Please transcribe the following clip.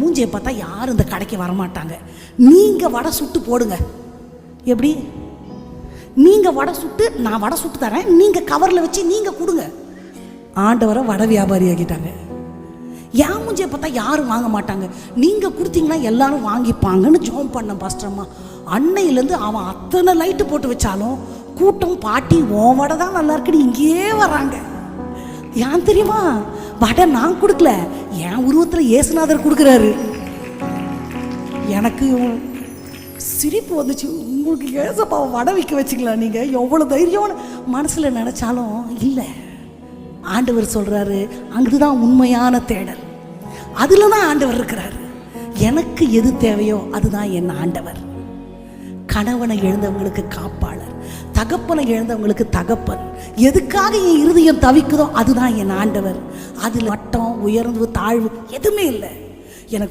மூஞ்சியை பார்த்தா யாரும் இந்த கடைக்கு வரமாட்டாங்க. நீங்கள் வடை சுட்டு போடுங்க. எப்படி? நீங்கள் வடை சுட்டு, நான் வடை சுட்டு தரேன், நீங்கள் கவரில் வச்சு நீங்கள் கொடுங்க. ஆண்டவரை வடை வியாபாரி ஆக்கிட்டாங்க. என் மூஞ்சியை பார்த்தா யாரும் வாங்க மாட்டாங்க, நீங்கள் கொடுத்தீங்கன்னா எல்லாரும் வாங்கிப்பாங்கன்னு ஜோம் பண்ண பாஸ்டர்மா. அன்னையிலேருந்து அவன் அத்தனை லைட்டு போட்டு வச்சாலும் கூட்டம் பாட்டி உன் வடை தான் நல்லா இருக்குன்னு இங்கேயே வராங்க. ஏன் தெரியுமா? வடை நான் கொடுக்கல, என் உருவத்தில் இயேசுநாதர் கொடுக்குறாரு. எனக்கு சிரிப்பு வந்துச்சு. உங்களுக்கு ஏசப்பாவை வடை விற்க வச்சுக்கலாம், நீங்கள் எவ்வளோ தைரியம்னு மனசில் நினச்சாலும் இல்லை. ஆண்டவர் சொல்கிறாரு, அதுதான் உண்மையான தேடல். அதில் தான் ஆண்டவர் இருக்கிறாரு. எனக்கு எது தேவையோ அதுதான் என் ஆண்டவர். கணவனை இழந்தவங்களுக்கு காப்பாளர், தகப்பனை இழந்தவங்களுக்கு தகப்பன். எதுக்காக என் இருதயம் தவிக்குதோ அதுதான் என் ஆண்டவர். அதில் வட்டம் உயர்வு தாழ்வு எதுவுமே இல்லை.